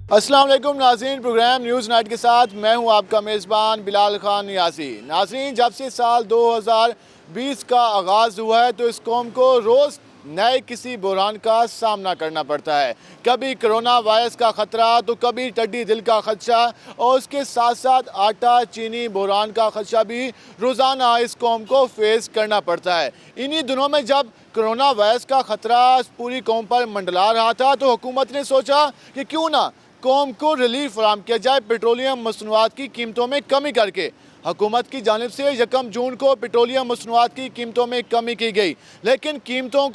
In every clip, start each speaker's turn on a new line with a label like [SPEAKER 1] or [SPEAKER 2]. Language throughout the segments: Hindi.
[SPEAKER 1] अस्सलाम वालेकुम नाज़रीन, प्रोग्राम न्यूज़ नाइट के साथ मैं हूं आपका मेज़बान बिलाल खान नियासी। नाज़रीन, जब से साल 2020 का आगाज़ हुआ है तो इस कौम को रोज़ नए किसी बुहरान का सामना करना पड़ता है। कभी कोरोना वायरस का ख़तरा तो कभी टिड्डी दिल का खदशा और उसके साथ साथ आटा चीनी बुहरान का खदशा भी रोज़ाना इस कौम को फेस करना पड़ता है। इन्हीं दिनों में जब कोरोना वायरस का ख़तरा पूरी कौम पर मंडला रहा था तो हुकूमत ने सोचा कि क्यों ना कौम को रिलीफ फराहम किया जाए पेट्रोलियम मसनूआत की कीमतों में कमी करके। हुकूमत की जानिब से 1 जून को पेट्रोलियम मसनूआत की कीमतों में कमी की गई, लेकिन कीमतों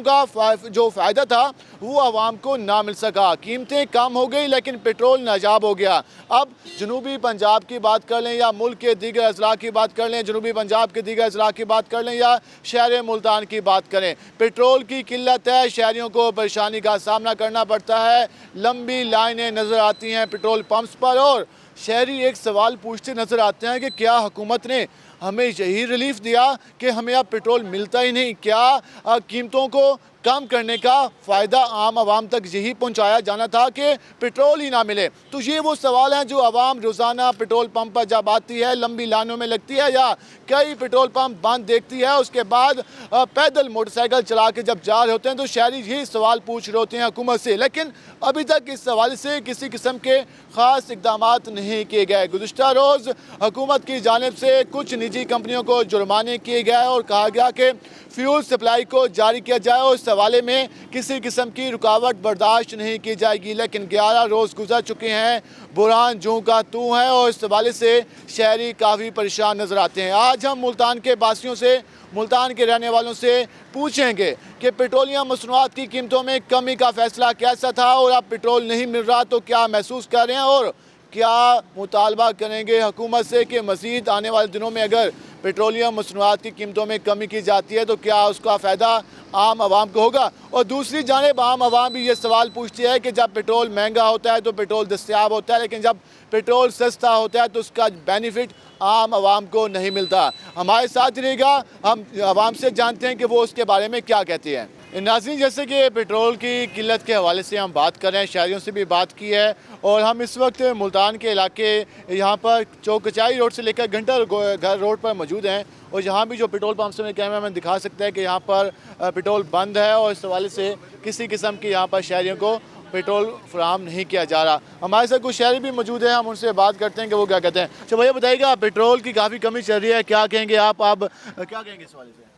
[SPEAKER 1] का जो फ़ायदा था वो आवाम को ना मिल सका। कीमतें कम हो गई लेकिन पेट्रोल नाजाब हो गया। अब जनूबी पंजाब की बात कर लें या मुल्क के दीगर अजला की बात कर लें, जनूबी पंजाब के दीगर अजला की बात कर लें या शहर मुल्तान की बात करें, पेट्रोल की किल्लत है। शहरियों को परेशानी का सामना करना पड़ता है। लंबी लाइनें नज़र आती हैं पेट्रोल पंप्स पर और शहरी एक सवाल पूछते नज़र आते हैं कि क्या हुकूमत ने हमें यही रिलीफ दिया कि हमें अब पेट्रोल मिलता ही नहीं? क्या कीमतों को कम करने का फ़ायदा आम आवाम तक यही पहुंचाया जाना था कि पेट्रोल ही ना मिले? तो ये वो सवाल हैं जो आवाम रोज़ाना पेट्रोल पंप पर जब आती है लंबी लाइनों में लगती है या कई पेट्रोल पंप बंद देखती है, उसके बाद पैदल मोटरसाइकिल चला के जब जा रहे होते हैं तो शहरी यही सवाल पूछ रहे होते हैं हुकूमत से। लेकिन अभी तक इस हवाले से किसी किस्म के ख़ास इकदाम नहीं किए गए। गुज़िश्ता रोज़ हुकूमत की जानिब से कुछ निजी कंपनियों को जुर्माने किए गए और कहा गया कि फ्यूल सप्लाई को जारी किया जाए और इस हवाले में किसी किस्म की रुकावट बर्दाश्त नहीं की जाएगी। लेकिन 11 रोज़ गुजर चुके हैं, बुरहान जूं का तू है और इस हवाले से शहरी काफ़ी परेशान नज़र आते हैं। आज हम मुल्तान के बासियों से, मुल्तान के रहने वालों से पूछेंगे कि पेट्रोलियम मसनूआत की कीमतों में कमी का फ़ैसला कैसा था और अब पेट्रोल नहीं मिल रहा तो क्या महसूस कर रहे हैं और क्या मुतालबा करेंगे हुकूमत से कि मज़ीद आने वाले दिनों में अगर पेट्रोलियम मसनूआत की कीमतों में कमी की जाती है तो क्या उसका फ़ायदा आम आवाम को होगा? और दूसरी जानिब आम आवाम भी ये सवाल पूछती है कि जब पेट्रोल महंगा होता है तो पेट्रोल दस्तयाब होता है, लेकिन जब पेट्रोल सस्ता होता है तो उसका बेनिफिट आम आवाम को नहीं मिलता। हमारे साथ रहेगा, हम आवाम से जानते हैं कि वो उसके बारे में क्या कहती हैं। नाज़रीन, जैसे कि पेट्रोल की किल्लत के हवाले से हम बात कर रहे हैं, शहरियों से भी बात की है और हम इस वक्त मुल्तान के इलाके यहाँ पर चौक कचाई रोड से लेकर घंटा घर रोड पर मौजूद हैं और यहाँ भी जो पेट्रोल पंप से कैमरा मैन दिखा सकता है कि यहाँ पर पेट्रोल बंद है और इस हवाले से किसी किस्म की यहाँ पर शहरियों को पेट्रोल फराहम नहीं किया जा रहा। हमारे साथ कुछ शहरी भी मौजूद हैं, हम उनसे बात करते हैं कि वो क्या कहते हैं। अच्छा भैया, बताइएगा, पेट्रोल की काफ़ी कमी चल रही है, क्या कहेंगे आप क्या कहेंगे इस हवाले से?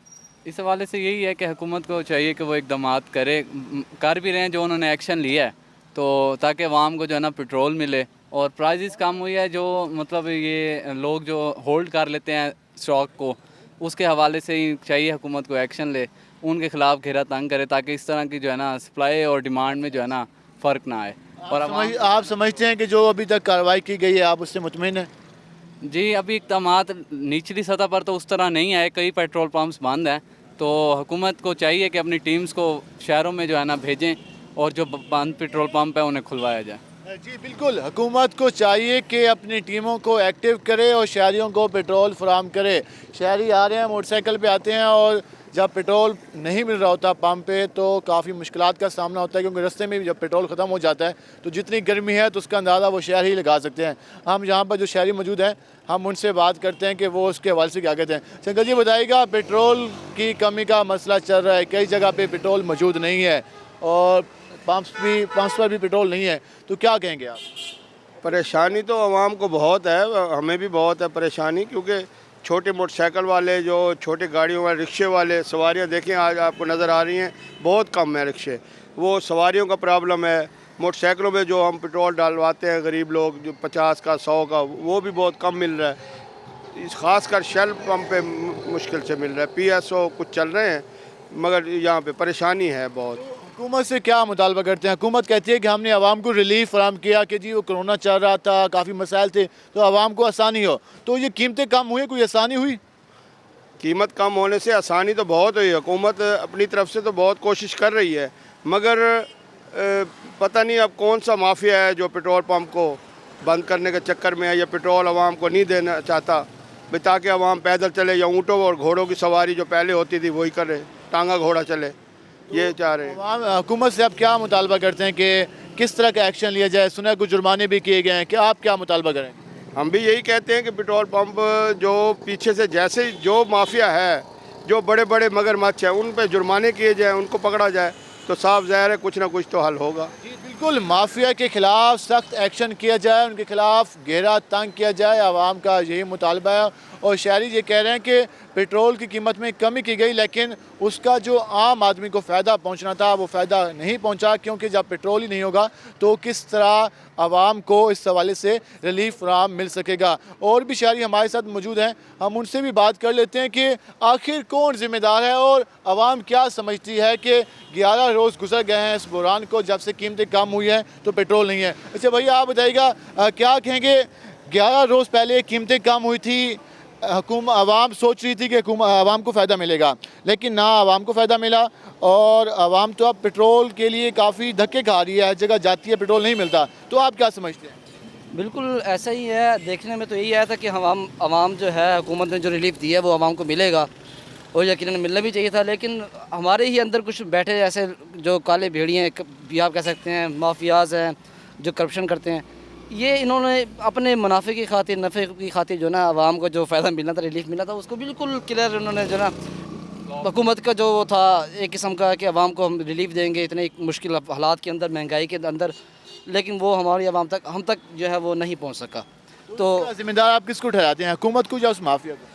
[SPEAKER 2] इस हवाले से यही है कि हुकूमत को चाहिए कि वो इक़दामात कर भी रहे हैं जो उन्होंने एक्शन लिया है, तो ताकि आवाम को जो है ना पेट्रोल मिले और प्राइसेस कम हुई है। जो मतलब ये लोग जो होल्ड कर लेते हैं स्टॉक को, उसके हवाले से ही चाहिए हुकूमत को एक्शन ले, उनके ख़िलाफ़ घेरा तंग करे ताकि इस तरह की जो है ना सप्लाई और डिमांड में जो है ना फ़र्क ना आए। और
[SPEAKER 1] आप समझते हैं कि जो अभी तक कार्रवाई की गई है आप उससे मुतमिन हैं?
[SPEAKER 2] जी, अभी इक़दामात निचली सतह पर तो उस तरह नहीं आए, कई पेट्रोल पंप्स बंद हैं, तो हुकूमत को चाहिए कि अपनी टीम्स को शहरों में जो है ना भेजें और जो बंद पेट्रोल पंप है उन्हें खुलवाया जाए।
[SPEAKER 1] जी बिल्कुल, हुकूमत को चाहिए कि अपनी टीमों को एक्टिव करे और शहरियों को पेट्रोल फराहम करे। शहरी आ रहे हैं, मोटरसाइकिल पे आते हैं और जब पेट्रोल नहीं मिल रहा होता पंप पे तो काफ़ी मुश्किलात का सामना होता है, क्योंकि रास्ते में जब पेट्रोल ख़त्म हो जाता है तो जितनी गर्मी है तो उसका अंदाज़ा वो शहरी ही लगा सकते हैं। हम यहाँ पर जो शहरी मौजूद हैं हम उनसे बात करते हैं कि वो उसके हवाले से क्या कहते हैं। शंकर जी, बताइएगा, पेट्रोल की कमी का मसला चल रहा है, कई जगह पर पेट्रोल मौजूद नहीं है और पंप्स पर भी पेट्रोल नहीं है, तो क्या कहेंगे आप?
[SPEAKER 3] परेशानी तो आवाम को बहुत है, हमें भी बहुत है परेशानी, क्योंकि छोटे मोटरसाइकिल वाले, जो छोटे गाड़ियों वाले, रिक्शे वाले, सवारियां देखें आज आपको नज़र आ रही हैं, बहुत कम है रिक्शे, वो सवारियों का प्रॉब्लम है। मोटरसाइकिलों में जो हम पेट्रोल डालवाते हैं गरीब लोग, जो 50 का 100 का, वो भी बहुत कम मिल रहा है। इस खासकर शेल पंप पे मुश्किल से मिल रहा है। PSO कुछ चल रहे हैं मगर यहाँ पे परेशानी है बहुत।
[SPEAKER 1] हुकूमत से क्या मुतालबा करते हैं? हुकूमत कहती है कि हमने आवाम को रिलीफ फराहम किया कि जी वो कोरोना चल रहा था, काफ़ी मसाइल थे, तो आवाम को आसानी हो, तो ये कीमतें कम हुई, कोई आसानी हुई?
[SPEAKER 3] कीमत कम होने से आसानी तो बहुत हुई। हुकूमत अपनी तरफ से तो बहुत कोशिश कर रही है, मगर पता नहीं अब कौन सा माफिया है जो पेट्रोल पंप को बंद करने के चक्कर में है या पेट्रोल आवाम को नहीं देना चाहता, ताकि आवाम पैदल चले या ऊँटों और घोड़ों की सवारी जो पहले होती थी वही करे, टांगा घोड़ा चले। ये चाह रहे हैं।
[SPEAKER 1] हुकूमत से आप क्या मुतालबा करते हैं कि किस तरह का एक्शन लिया जाए? सुना है कुछ जुर्माने भी किए गए हैं, कि आप क्या मुतालबा करें?
[SPEAKER 3] हम भी यही कहते हैं कि पेट्रोल पंप जो पीछे से जैसे जो माफिया है, जो बड़े बड़े मगरमच्छ हैं, उन पे जुर्माने किए जाए, उनको पकड़ा जाए तो साफ ज़ाहिर है कुछ ना कुछ तो हल होगा।
[SPEAKER 1] जी बिल्कुल, माफिया के खिलाफ सख्त एक्शन किया जाए, उनके खिलाफ गहरा तंग किया जाए, आवाम का यही मुतालबा है। और शहरी ये कह रहे हैं कि पेट्रोल की कीमत में कमी की गई, लेकिन उसका जो आम आदमी को फ़ायदा पहुंचना था वो फ़ायदा नहीं पहुंचा, क्योंकि जब पेट्रोल ही नहीं होगा तो किस तरह आवाम को इस हवाले से रिलीफ फराहम मिल सकेगा। और भी शहरी हमारे साथ मौजूद हैं, हम उनसे भी बात कर लेते हैं कि आखिर कौन ज़िम्मेदार है और आवाम क्या समझती है कि 11 रोज़ गुजर गए हैं इस बुरान को, जब से कीमतें कम हुई हैं तो पेट्रोल नहीं है। अच्छा भैया, आप बताइएगा क्या कहेंगे? 11 रोज़ पहले कीमतें कम हुई थी, आवाम सोच रही थी कि आवाम को फ़ायदा मिलेगा, लेकिन ना आवाम को फ़ायदा मिला और आवाम तो अब पेट्रोल के लिए काफ़ी धक्के खा रही है, हर जगह जाती है पेट्रोल नहीं मिलता। तो आप क्या समझते हैं?
[SPEAKER 4] बिल्कुल ऐसा ही है। देखने में तो यही आया था कि हम आवाम जो है, हुकूमत ने जो रिलीफ दी है वो आवाम को मिलेगा और यकीनन मिलना भी चाहिए था, लेकिन हमारे ही अंदर कुछ बैठे ऐसे जो काले भेड़िए भी आप कह सकते हैं, माफियाज हैं जो करप्शन करते हैं, ये इन्होंने अपने मुनाफे की खातिर, नफ़े की खातिर जो ना आवाम को जो फ़ायदा मिलना था, रिलीफ मिलना था, उसको बिल्कुल क्लियर उन्होंने जो ना हुकूमत का जो वो था एक किस्म का कि आवाम को हम रिलीफ देंगे इतने मुश्किल हालात के अंदर, महंगाई के अंदर, लेकिन वो हमारी आवाम तक, हम तक जो है वो नहीं पहुंच सका। तो
[SPEAKER 1] ज़िम्मेदार आप किसको ठहराते हैं, हुकूमत को या उस माफिया को?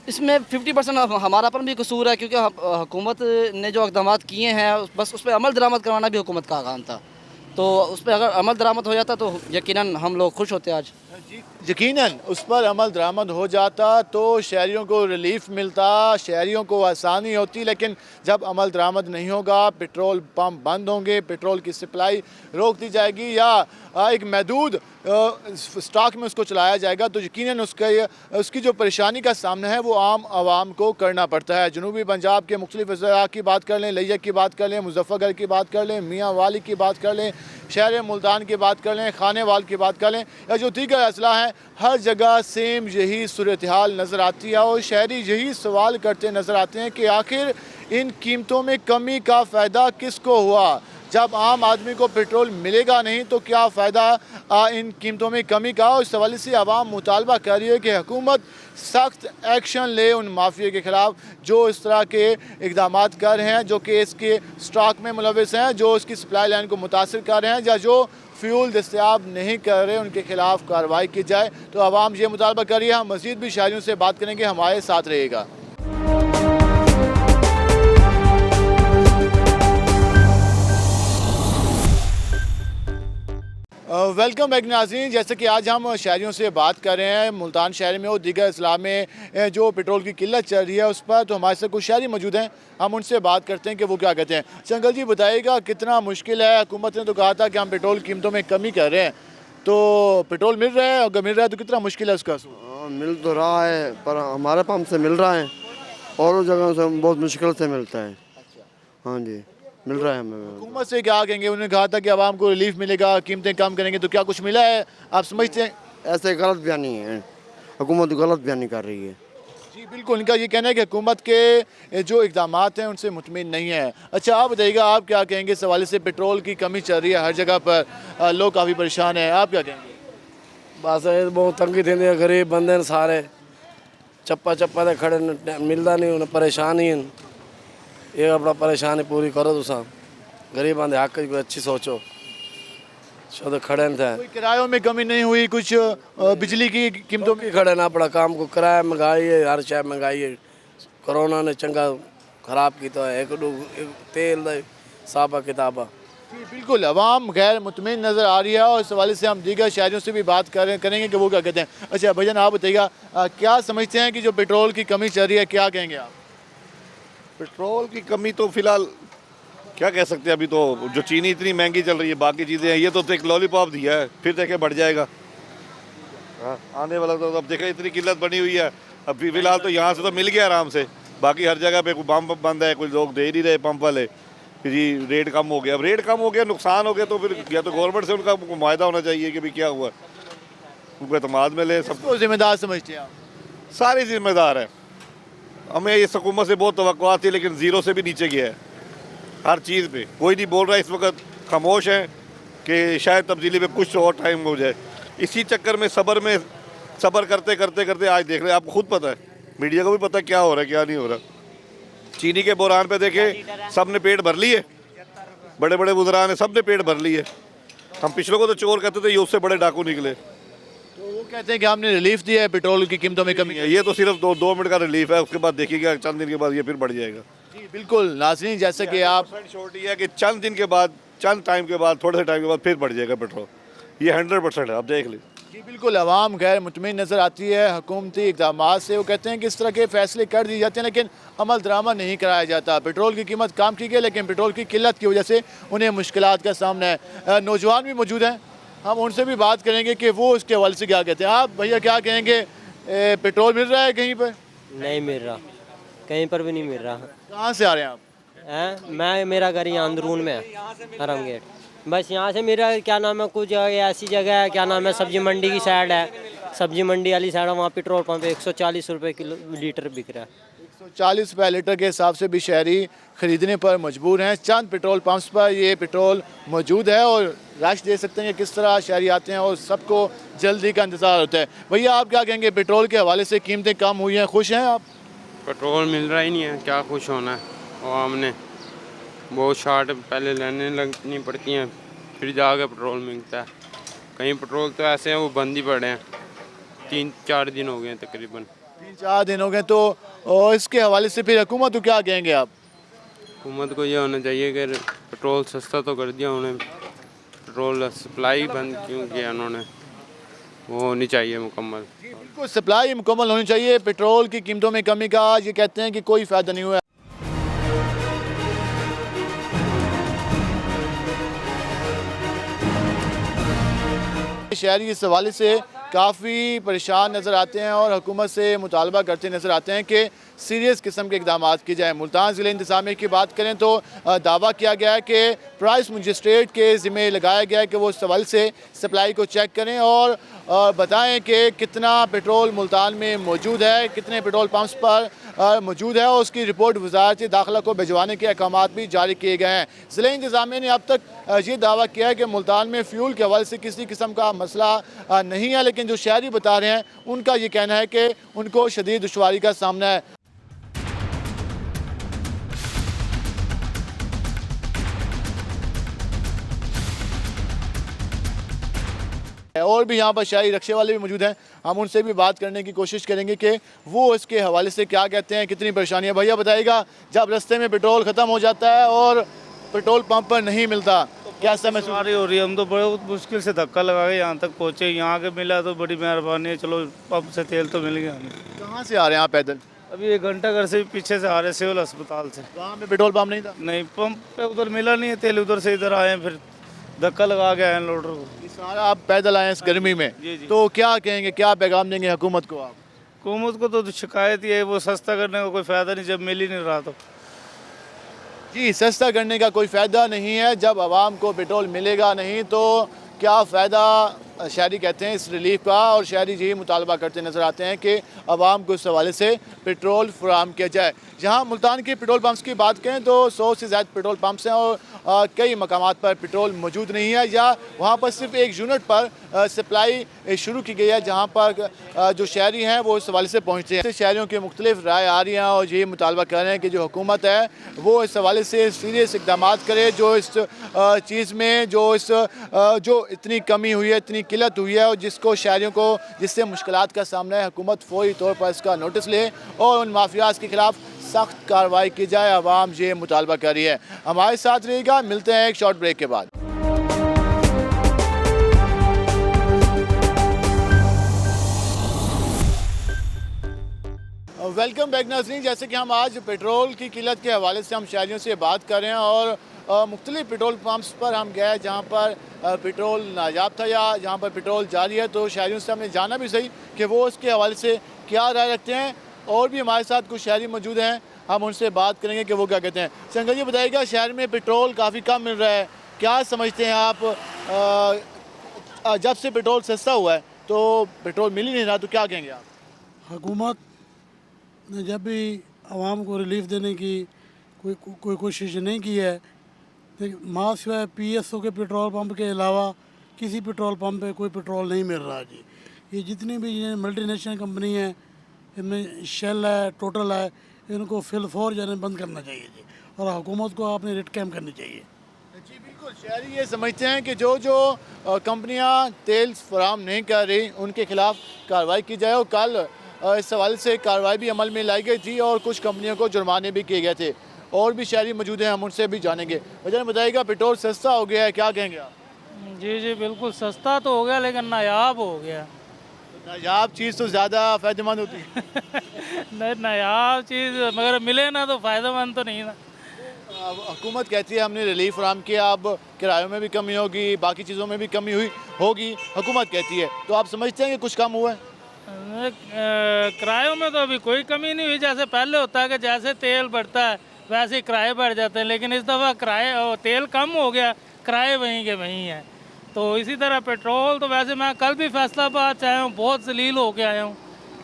[SPEAKER 4] इसमें 50% हमारा पर भी कसूर है, क्योंकि हुकूमत ने जो इक़दाम किए हैं बस उस पर अमल दरामद करवाना भी हुकूमत का काम था। तो उस पर अगर अमल दरामद हो जाता तो यकीनन हम लोग खुश होते आज।
[SPEAKER 1] यकीनन उस पर अमल दरामद हो जाता तो शहरियों को रिलीफ मिलता, शहरियों को आसानी होती, लेकिन जब अमल दरामद नहीं होगा, पेट्रोल पंप बंद होंगे, पेट्रोल की सप्लाई रोक दी जाएगी या एक महदूद स्टॉक में उसको चलाया जाएगा, तो यकीनन उसकी जो परेशानी का सामना है वो आम आवाम को करना पड़ता है। जनूबी पंजाब के मुख्तलिफ अज़ला की बात कर लें, लिया की बात कर लें, मुजफ्फरगढ़ की बात कर लें, मियाँ वाली की बात कर लें, शहर मुल्तान की बात कर लें, खानेवाल की बात कर लें, या जो दीगर अज़ला हैं, हर जगह सेम यही सूरत हाल नज़र आती है। और शहरी यही सवाल करते नज़र आते हैं कि आखिर इन कीमतों में कमी का फ़ायदा किसको हुआ? जब आम आदमी को पेट्रोल मिलेगा नहीं तो क्या फ़ायदा इन कीमतों में कमी का? और इस हवाले से आवाम मुतालबा कर रही है कि हुकूमत सख्त एक्शन ले उन माफिया के ख़िलाफ़ जो इस तरह के इक़दाम कर रहे हैं, जो कि इसके स्टॉक में मुलविस हैं, जो इसकी सप्लाई लाइन को मुतासर कर रहे हैं, या जो फ्यूल दस्तयाब नहीं कर रहे, उनके खिलाफ कार्रवाई की जाए। तो आवाम ये मुतालबा कर रही है। हम मज़ीद भी शहरियों से बात करेंगे, हमारे साथ रहिएगा। वेलकम बैक नाज़रीन, जैसे कि आज हम शहरियों से बात कर रहे हैं मुल्तान शहर में और दीगर अज़ला में जो पेट्रोल की किल्लत चल रही है उस पर, तो हमारे साथ कुछ शहरी मौजूद हैं, हम उनसे बात करते हैं कि वो क्या कहते हैं। अंकल जी बताइएगा, कितना मुश्किल है? हुकूमत ने तो कहा था कि हम पेट्रोल कीमतों में कमी कर रहे हैं, तो पेट्रोल मिल रहा है? अगर मिल रहा है तो कितना मुश्किल है उसका?
[SPEAKER 5] मिल तो रहा है, पर हमारे पंप से मिल रहा है और जगह से बहुत मुश्किल से मिलता है। हाँ जी, मिल रहा है हमें।
[SPEAKER 1] हुकूमत से क्या कहेंगे? उन्होंने कहा था कि आवाम को रिलीफ मिलेगा, कीमतें कम करेंगे, तो क्या कुछ मिला है? आप समझते हैं?
[SPEAKER 5] ऐसे गलत बयानी है, हुकूमत गलत बयानी कर रही है।
[SPEAKER 1] जी बिल्कुल, इनका ये कहना है कि हुकूमत के जो इक़दाम हैं उनसे मुतमिन नहीं है। अच्छा आप बताइएगा, आप क्या कहेंगे इस हवाले से? पेट्रोल की कमी चल रही है हर जगह पर, लोग काफ़ी परेशान हैं, आप क्या कहेंगे?
[SPEAKER 6] बस बहुत तंगी थी, गरीब बंदे सारे चप्पा चप्पा खड़े मिलता नहीं, उन्हें परेशानी ये अपना परेशानी पूरी करो। तुसा गरीब बंदे हक की कोई अच्छी सोचो, तो खड़े थे।
[SPEAKER 1] कोई किरायों में कमी नहीं हुई? कुछ बिजली की कीमतों में?
[SPEAKER 6] खड़े ना पड़ा, काम को किराया महंगाई है, हर शय महंगाई है। कोरोना ने चंगा खराब किया है, एक तेल दा साबा किताबा।
[SPEAKER 1] जी बिल्कुल, आवाम गैर मुतमिन नज़र आ रही है और इस हवाले से हम दीगर शहरियों से भी बात करेंगे कि वो क्या कहते हैं। अच्छा भैया आप बताइएगा, क्या समझते हैं कि जो पेट्रोल की कमी चल रही है, क्या कहेंगे आप?
[SPEAKER 7] पेट्रोल की कमी तो फिलहाल क्या कह सकते हैं, अभी तो जो चीनी इतनी महंगी चल रही है, बाकी चीज़ें हैं, ये तो एक लॉलीपॉप दिया है, फिर देखे बढ़ जाएगा। हाँ, आने वाला तो अब देखा इतनी किल्लत बनी हुई है। अभी फिलहाल तो यहाँ से तो मिल गया आराम से, बाकी हर जगह पे कोई पंप बंद है, कोई लोग दे नहीं रहे पंप वाले कि जी रेट कम हो गया। अब रेट कम हो गया, नुकसान हो गया, तो फिर या तो गवर्नमेंट से उनका मुआहदा होना चाहिए कि भाई क्या हुआ, उनको एतमाद में ले। सबको
[SPEAKER 1] जिम्मेदार समझते हैं आप?
[SPEAKER 7] सारी जिम्मेदार है। हमें इस हुकूमत से बहुत तवक्कुआत थी, लेकिन ज़ीरो से भी नीचे गया है हर चीज़ पे। कोई नहीं बोल रहा इस वक्त, खामोश है कि शायद तब्दीली में कुछ और टाइम हो जाए। इसी चक्कर में सब्र करते करते करते आज देख रहे हैं, आपको खुद पता है, मीडिया को भी पता है क्या हो रहा है क्या नहीं हो रहा। चीनी के बुरान पे देखे सब ने पेट भर लिए, बड़े बड़े बुजुर्ग ने सब ने पेट भर लिए। हम पिछलों को तो चोर कहते थे, ये उससे बड़े डाकू निकले।
[SPEAKER 1] तो वो कहते हैं कि हमने रिलीफ दिया है, पेट्रोल की कीमतों में कमी।
[SPEAKER 7] ये तो सिर्फ दो मिनट का रिलीफ है, उसके बाद देखिएगा चंद दिन के बाद ये फिर बढ़ जाएगा।
[SPEAKER 1] जी बिल्कुल नाज़रीन, जैसे कि आप
[SPEAKER 7] छोटी है कि चंद दिन के बाद, चंद टाइम के बाद, थोड़े से टाइम के बाद फिर बढ़ जाएगा पेट्रोल। ये 100% है, आप देख लीजिए।
[SPEAKER 1] जी बिल्कुल, आवाम गैर मुतमईन नज़र आती है हुकूमती इक़दामात से। वो कहते हैं कि इस तरह के फैसले कर दिए जाते हैं लेकिन अमल दरामद नहीं कराया जाता। पेट्रोल की कीमत कम की गई लेकिन पेट्रोल की किल्लत की वजह से उन्हें मुश्किलात का सामना है। नौजवान भी मौजूद हैं, हम उनसे भी बात करेंगे कि वो उसके हवाले से क्या कहते हैं। आप भैया क्या कहेंगे, पेट्रोल मिल रहा है कहीं पर?
[SPEAKER 8] नहीं मिल रहा, कहीं पर भी नहीं मिल रहा।
[SPEAKER 1] कहाँ से आ रहे हैं आप?
[SPEAKER 8] मेरा घर यहाँ अंदरून में है, हरम गेट। बस यहाँ से मेरा क्या नाम है, कुछ जगह ऐसी जगह है, क्या नाम है, सब्जी मंडी की साइड है, सब्जी मंडी वाली साइड है, वहाँ पेट्रोल पंप 140 रुपये किलो लीटर बिक रहा है।
[SPEAKER 1] 140 रुपये लीटर के हिसाब से भी शहरी ख़रीदने पर मजबूर हैं। चंद पेट्रोल पंप्स पर ये पेट्रोल मौजूद है और रश दे सकते हैं कि किस तरह शहरी आते हैं और सबको जल्दी का इंतज़ार होता है। भैया आप क्या कहेंगे, पेट्रोल के हवाले से कीमतें कम हुई हैं, खुश हैं आप?
[SPEAKER 9] पेट्रोल मिल रहा ही नहीं है, क्या खुश होना है। आवाम ने बहुत शार्ट पहले लेने लगनी पड़ती हैं, फिर जाकर पेट्रोल मिलता है। कहीं पेट्रोल तो ऐसे हैं वो बंद ही पड़े हैं, 3-4 दिन हो गए हैं तकरीबन।
[SPEAKER 1] 3-4 दिन हो गए। तो और इसके हवाले से फिर हुकूमत को क्या कहेंगे आप?
[SPEAKER 9] हुकूमत को ये होना चाहिए कि पेट्रोल सस्ता तो कर दिया उन्हें, पेट्रोल सप्लाई बंद क्यों किया उन्होंने, वो होनी चाहिए मुकम्मल।
[SPEAKER 1] बिल्कुल, सप्लाई मुकम्मल होनी चाहिए। पेट्रोल की कीमतों में कमी का ये कहते हैं कि कोई फ़ायदा नहीं हुआ। शहरी इस हवाले से काफ़ी परेशान नज़र आते हैं और हुकूमत से मुतालबा करते नज़र आते हैं कि सीरियस किस्म के इक़दाम किए जाएँ। मुल्तान ज़िले इंतज़ामिया की बात करें तो दावा किया गया है कि प्राइस मजिस्ट्रेट के ज़िम्मे लगाया गया है कि वो इस हवाले से सप्लाई को चेक करें और बताएं कि कितना पेट्रोल मुल्तान में मौजूद है, कितने पेट्रोल पंप्स पर मौजूद है और उसकी रिपोर्ट वज़ारत दाखिला को भिजवाने के अहकामात भी जारी किए गए हैं। ज़िले इंतज़ामिया ने अब तक ये दावा किया है कि मुल्तान में फ्यूल के हवाले से किसी किस्म का मसला नहीं है, लेकिन जो शहरी बता रहे हैं उनका ये कहना है कि उनको शदीद दुश्वारी का सामना है। और भी यहाँ पर शहरी रक्शे वाले भी मौजूद हैं, हम उनसे भी बात करने की कोशिश करेंगे कि वो इसके हवाले से क्या कहते हैं, कितनी परेशानियाँ। भैया बताइएगा, जब रास्ते में पेट्रोल ख़त्म हो जाता है और पेट्रोल पंप पर नहीं मिलता, कैसा महसूस
[SPEAKER 10] हो रही है? हम तो बहुत मुश्किल से धक्का लगा के यहाँ तक पहुँचे, यहाँ के मिला तो बड़ी मेहरबानी है, चलो पंप से तेल तो मिल गया हमें।
[SPEAKER 1] कहाँ से आ रहे हैं आप पैदल?
[SPEAKER 10] अभी 1 घंटा घर से पीछे से आ रहे सिविल अस्पताल से।
[SPEAKER 1] वहाँ पे पेट्रोल पंप नहीं था?
[SPEAKER 10] नहीं, पंप पे उधर मिला नहीं है तेल, उधर से इधर आए हैं, फिर धक्का लगा के आए लोडर को।
[SPEAKER 1] इस सारा आप पैदल आए हैं इस गर्मी में,
[SPEAKER 10] जी।
[SPEAKER 1] तो क्या कहेंगे, क्या पैगाम देंगे हुकूमत को आप?
[SPEAKER 10] हुकूमत को तो शिकायत ही है, वो सस्ता करने का कोई फ़ायदा नहीं जब मिल ही नहीं रहा। तो
[SPEAKER 1] जी, सस्ता करने का कोई फ़ायदा नहीं है, जब आवाम को पेट्रोल मिलेगा नहीं तो क्या फ़ायदा, शहरी कहते हैं इस रिलीफ का। और शहरी यही मुतालबा करते नज़र आते हैं कि आवाम को इस हवाले से पेट्रोल फराहम किया जाए। जहाँ मुल्तान के पेट्रोल पंप्स की बात करें तो 100 से ज़्यादा पेट्रोल पंप्स हैं और कई मकामात पर पेट्रोल मौजूद नहीं है, या वहाँ पर सिर्फ एक यूनिट पर सप्लाई शुरू की गई है जहाँ पर जो शहरी हैं वो इस हवाले से पहुँचते हैं। शहरियों की मुख्तलिफ राय आ रही हैं और यही मुतालबा कर रहे हैं कि जो हुकूमत है वो इस हवाले से सीरियस इक़दाम करे, जो इस चीज़ में जो इतनी कमी हुई है, इतनी किल्लत हुई है और जिसको शहरियों को जिससे मुश्किलात का सामना है, हुकूमत फौरी तौर पर इसका नोटिस ले और उन माफियाज के खिलाफ सख्त कार्रवाई की जाए। आवाम ये मुतालबा कर रही है। हमारे साथ रहिएगा, मिलते हैं एक शॉर्ट ब्रेक के बाद। वेलकम बैक नाज़रीन, जैसे कि हम आज पेट्रोल की किल्लत के हवाले से हम शहरियों से बात कर रहे हैं और मुख्तलिफ पेट्रोल पंप्स पर हम गए जहाँ पर पेट्रोल नायाब था या जहाँ पर पेट्रोल जारी है, तो शहरियों से हमने जाना भी सही कि वो उसके हवाले से क्या राय रखते हैं। और भी हमारे साथ कुछ शहरी मौजूद हैं, हम उनसे बात करेंगे कि वो क्या कहते हैं। संगत जी बताइएगा, शहर में पेट्रोल काफ़ी कम मिल रहा है, क्या समझते हैं आप? जब से पेट्रोल सस्ता हुआ है तो पेट्रोल मिल ही नहीं रहा, तो क्या कहेंगे आप?
[SPEAKER 11] हुकूमत ने जब भी आवाम को रिलीफ देने की कोई कोशिश नहीं की है, देखिए माँ सिवाय PSO के पेट्रोल पंप के अलावा किसी पेट्रोल पंप पे कोई पेट्रोल नहीं मिल रहा जी। ये जितनी भी ये मल्टीनेशनल कंपनी है, इनमें शेल है, टोटल है, इनको फिल फॉर जाने बंद करना चाहिए जी, और हुकूमत को आपने रेट कैम करनी चाहिए।
[SPEAKER 1] जी बिल्कुल, शहरी ये समझते हैं कि जो जो कंपनियां तेल फराहम नहीं कर रही उनके खिलाफ कार्रवाई की जाए, और कल इस हवाले से कार्रवाई भी अमल में लाई गई थी और कुछ कंपनियों को जुर्माने भी किए गए थे। और भी शहरी मौजूद हैं, हम उनसे भी जानेंगे। वजह बताइएगा, पेट्रोल सस्ता हो गया है, क्या कहेंगे आप?
[SPEAKER 10] जी जी बिल्कुल, सस्ता तो हो गया लेकिन नायाब हो गया।
[SPEAKER 1] नायाब चीज़ तो ज़्यादा फ़ायदेमंद होती है।
[SPEAKER 10] नहीं, नायाब चीज़ मगर मिले ना तो फ़ायदेमंद तो नहीं ना।
[SPEAKER 1] अब हुकूमत कहती है हमने रिलीफ फराम किया, अब किरायों में भी कमी होगी, बाकी चीज़ों में भी कमी होगी, हुकूमत कहती है। तो आप समझते हैं कि कुछ कम हुआ है?
[SPEAKER 10] किरायों में तो अभी कोई कमी नहीं हुई। जैसे पहले होता है कि जैसे तेल बढ़ता है वैसे ही किराए बढ़ जाते हैं, लेकिन इस दफ़ा किराए तेल कम हो गया, किराए वहीं के वहीं हैं। तो इसी तरह पेट्रोल तो वैसे मैं कल भी फैसलाबाद से आया हूँ, बहुत जलील होके आया हूँ।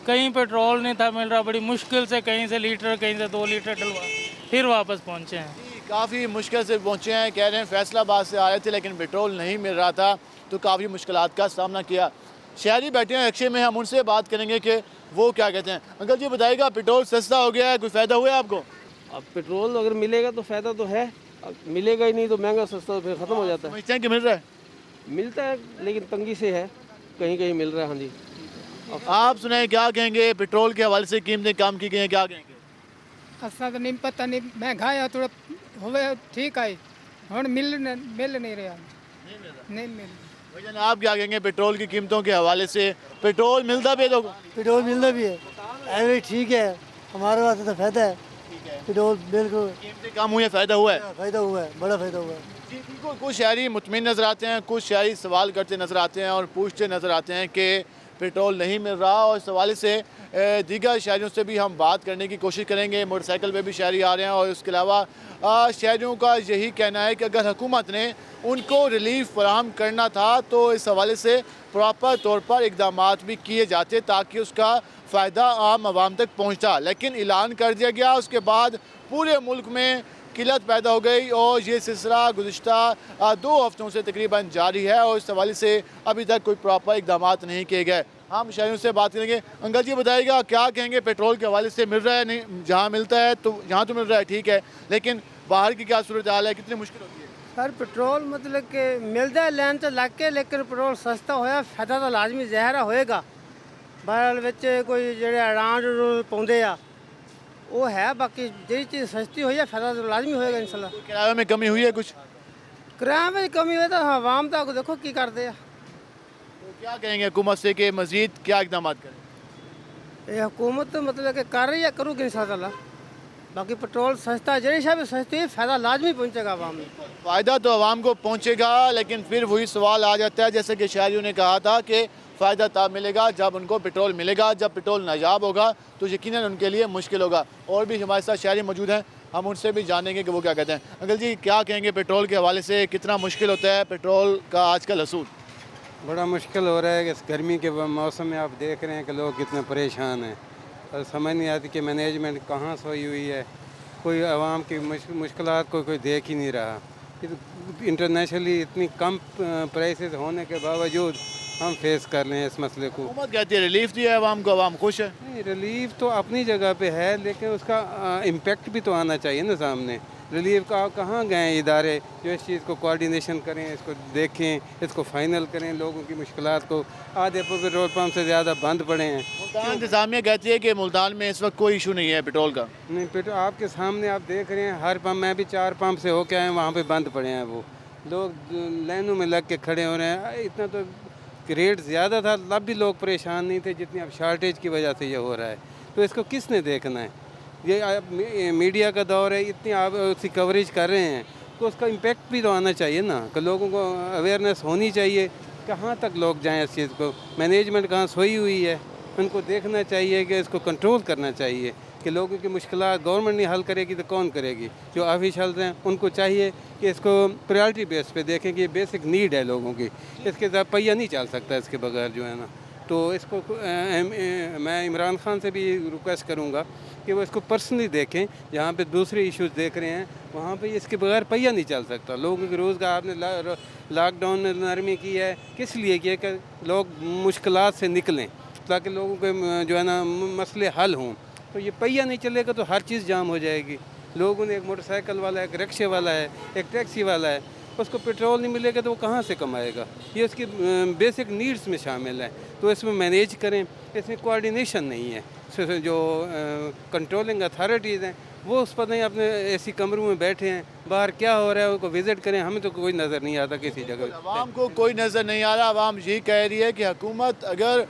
[SPEAKER 10] कहीं पेट्रोल नहीं था मिल रहा, बड़ी मुश्किल से कहीं से लीटर कहीं से 2 लीटर डलवा फिर वापस पहुँचे हैं।
[SPEAKER 1] काफ़ी मुश्किल से पहुँचे हैं, कह रहे हैं फैसलाबाद से आ रहे थे लेकिन पेट्रोल नहीं मिल रहा था, तो काफ़ी मुश्किलात का सामना किया। शहरी बैठे हैं रिक्शे में, हम उनसे बात करेंगे कि वो क्या कहते हैं। अंकल जी बताइएगा, पेट्रोल सस्ता हो गया है, कोई फ़ायदा हुआ है आपको?
[SPEAKER 6] अब पेट्रोल अगर मिलेगा तो फ़ायदा तो है, अब मिलेगा ही नहीं तो महंगा सस्ता फिर ख़त्म हो जाता है।
[SPEAKER 1] समझते हैं कि मिल रहा है?
[SPEAKER 6] मिलता है लेकिन तंगी से है, कहीं कहीं मिल रहा है। हाँ जी,
[SPEAKER 1] आप सुनाए, क्या कहेंगे? पेट्रोल के हवाले से कीमतें कम की गई हैं, क्या कहेंगे?
[SPEAKER 12] असा तो नहीं पता, नहीं महंगाई है थोड़ा होवे ठीक है, हम मिल नहीं रहा, नहीं मिल।
[SPEAKER 1] भाईजान आप क्या कहेंगे पेट्रोल की कीमतों के हवाले से? पेट्रोल मिलता भी है लोगों को?
[SPEAKER 11] पेट्रोल मिलना भी है, एवरेज ठीक है, हमारे वास्ते तो फायदा है। पेट्रोल बिल्कुल
[SPEAKER 1] कीमतें कम हुई हैं, फ़ायदा हुआ है?
[SPEAKER 11] फायदा हुआ है, बड़ा फायदा हुआ है।
[SPEAKER 1] जी बिल्कुल, कुछ शहरी मुतमिन नज़र आते हैं, कुछ शहरी सवाल करते नज़र आते हैं और पूछते नज़र आते हैं कि पेट्रोल नहीं मिल रहा। और इस हवाले से दीगर शहरियों से भी हम बात करने की कोशिश करेंगे। मोटरसाइकिल पे भी शहरी आ रहे हैं और उसके अलावा शहरियों का यही कहना है कि अगर हुकूमत ने उनको रिलीफ फराहम करना था तो इस हवाले से प्रॉपर तौर पर इकदाम भी किए जाते ताकि उसका फ़ायदा आम आवाम तक पहुँचता, लेकिन ऐलान कर दिया गया, उसके बाद पूरे मुल्क में किल्लत पैदा हो गई और ये सिलसिला गुज़िश्ता 2 हफ्तों से तकरीबन जारी है और इस हवाले से अभी तक कोई प्रॉपर इकदाम नहीं किए गए। हम शहरियों से बात करेंगे। अंकल जी बताइएगा, क्या कहेंगे पेट्रोल के हवाले से? मिल रहा है? नहीं, जहाँ मिलता है तो यहाँ तो मिल रहा है, ठीक है, लेकिन बाहर की क्या सूरत हाल है, कितनी मुश्किल होती है?
[SPEAKER 12] सर पेट्रोल मतलब कि मिलता है लैन तो लग के, लेकिन पेट्रोल सस्ता होया फायदा तो लाजमी ज़ाहिर होएगा। बहरहाल विच कोई जेह्ड़े अड़ान पाउंदे आ वो है, बाकी जी चीज़ सस्ती हुई है फायदा तो लाजमी होएगा इंशाल्लाह।
[SPEAKER 1] किराए में कमी हुई है कुछ?
[SPEAKER 12] किराए में कमी हुई तो आवाम तक देखो की करते हैं।
[SPEAKER 1] तो क्या कहेंगे हुकूमत से कि मज़ीद क्या इकदाम करें?
[SPEAKER 12] ये हुकूमत तो मतलब कि कर रही है, करूँगी इंशाल्लाह। बाकी पेट्रोल सस्ता जड़ी शा भी सस्ती है, फ़ायदा लाजमी पहुँचेगा आवाम में।
[SPEAKER 1] फ़ायदा तो आवाम को पहुँचेगा, लेकिन फिर वही सवाल आ जाता है जैसे कि शहरियों ने कहा था कि फ़ायदा तब मिलेगा जब उनको पेट्रोल मिलेगा, जब पेट्रोल नायाब होगा तो यकीनन उनके लिए मुश्किल होगा। और भी हमारे साथ शहरी मौजूद हैं, हम उनसे भी जानेंगे कि वो क्या कहते हैं। अंकल जी क्या कहेंगे पेट्रोल के हवाले से, कितना मुश्किल होता है पेट्रोल का आजकल असूल?
[SPEAKER 9] बड़ा मुश्किल हो रहा है कि इस गर्मी के मौसम में आप देख रहे हैं कि लोग कितने परेशान हैं और समझ नहीं आती कि मैनेजमेंट कहाँ सोई हुई है। कोई आवाम की मुश्किलात कोई देख ही नहीं रहा। इंटरनेशनली इतनी कम प्राइसेस होने के बावजूद हम फेस कर रहे हैं इस मसले को।
[SPEAKER 1] हुकूमत कहती है रिलीफ दिया है आवाम को, आवाम खुश है।
[SPEAKER 9] नहीं, रिलीफ तो अपनी जगह पे है, लेकिन उसका इम्पेक्ट भी तो आना चाहिए ना सामने। रिलीफ का कहाँ गए इदारे जो इस चीज़ को कोऑर्डिनेशन करें, इसको देखें, इसको फाइनल करें, लोगों की मुश्किलात को। आधे पेट्रोल पंप से ज़्यादा बंद पड़े हैं।
[SPEAKER 1] मुल्तान इंतज़ामिया कहती है कि मुल्तान में इस वक्त कोई इशू नहीं है पेट्रोल का।
[SPEAKER 9] नहीं, पेट्रोल आपके सामने आप देख रहे हैं, हर पंप, मैं भी 4 पंप से होके आए, वहाँ पे बंद पड़े हैं। वो लोग लाइनों में लग के खड़े हो रहे हैं। इतना तो रेट ज़्यादा था तब भी लोग परेशान नहीं थे जितनी अब शार्टेज की वजह से ये हो रहा है। तो इसको किसने देखना है? ये मीडिया का दौर है, इतनी आप उसकी कवरेज कर रहे हैं तो उसका इम्पेक्ट भी तो आना चाहिए ना, कि लोगों को अवेयरनेस होनी चाहिए। कहाँ तक लोग जाएं इस चीज़ को? मैनेजमेंट कहाँ सोई हुई है? उनको देखना चाहिए कि इसको कंट्रोल करना चाहिए कि लोगों की मुश्किलात गवर्नमेंट नहीं हल करेगी तो कौन करेगी? जो ऑफिशियल हैं उनको चाहिए कि इसको प्रायोरिटी बेस पे देखें कि ये बेसिक नीड है लोगों की। इसके साथ पहिया नहीं चल सकता इसके बगैर, जो है ना। तो इसको मैं इमरान खान से भी रिक्वेस्ट करूँगा कि वो इसको पर्सनली देखें। जहाँ पे दूसरे इश्यूज देख रहे हैं वहाँ पे इसके बगैर पहिया नहीं चल सकता। लोगों के रोज़गार आपने लॉकडाउन में नरमी की है, किस लिए किया कि लोग मुश्किलात से निकलें, ताकि लोगों के जो है ना मसले हल हों। तो ये पहिया नहीं चलेगा तो हर चीज़ जाम हो जाएगी। लोगों ने, एक मोटरसाइकिल वाला है, एक रिक्शे वाला है, एक टैक्सी वाला है, उसको पेट्रोल नहीं मिलेगा तो वो कहाँ से कमाएगा। ये उसकी बेसिक नीड्स में शामिल है। तो इसमें मैनेज करें, इसमें कोऑर्डिनेशन नहीं है। जो कंट्रोलिंग अथॉरिटीज़ हैं वो उस पर नहीं, अपने ऐसी कमरों में बैठे हैं, बाहर क्या हो रहा है उनको विज़िट करें। हमें तो कोई नज़र नहीं आता किसी जगह।
[SPEAKER 1] आवाम को कोई नज़र नहीं आ रहा। आवाम ये कह रही है कि हुकूमत अगर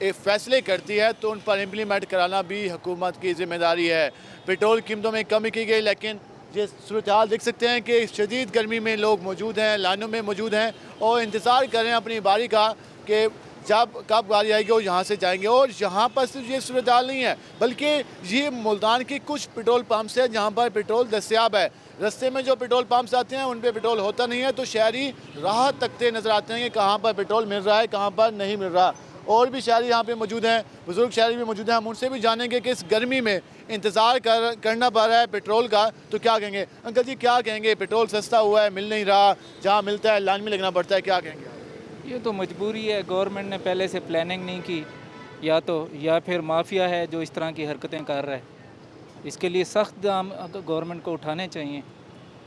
[SPEAKER 1] फैसले करती है तो उन पर इम्प्लीमेंट कराना भी हुकूमत की ज़िम्मेदारी है। पेट्रोल कीमतों में कमी की गई, लेकिन ये सूरत हाल देख सकते हैं कि शदीद गर्मी में लोग मौजूद हैं, लाइनों में मौजूद हैं और इंतज़ार कर रहे हैं अपनी बारी का कि जब कब गाड़ी आएगी और यहाँ से जाएंगे। और यहाँ पर सिर्फ ये सूरत हाल नहीं है, बल्कि ये मुल्तान के कुछ पेट्रोल पम्प्स हैं जहाँ पर पेट्रोल दस्तयाब है। रास्ते में जो पेट्रोल पम्प्स आते हैं उन पर पेट्रोल होता नहीं है, तो शहरी राह तकते नज़र आते हैं कि कहाँ पर पेट्रोल मिल रहा है, कहाँ पर नहीं मिल रहा। और भी शहरी यहाँ पे मौजूद हैं, बुज़ुर्ग शहरी भी मौजूद हैं। हम उनसे भी जानेंगे कि इस गर्मी में इंतज़ार करना पड़ रहा है पेट्रोल का, तो क्या कहेंगे। अंकल जी क्या कहेंगे, पेट्रोल सस्ता हुआ है, मिल नहीं रहा, जहाँ मिलता है लाइन में लगना पड़ता है, क्या कहेंगे?
[SPEAKER 13] ये तो मजबूरी है, गवर्नमेंट ने पहले से प्लानिंग नहीं की, या फिर माफिया है जो इस तरह की हरकतें कर रहा है। इसके लिए सख्त दाम गवर्नमेंट को उठाने चाहिए,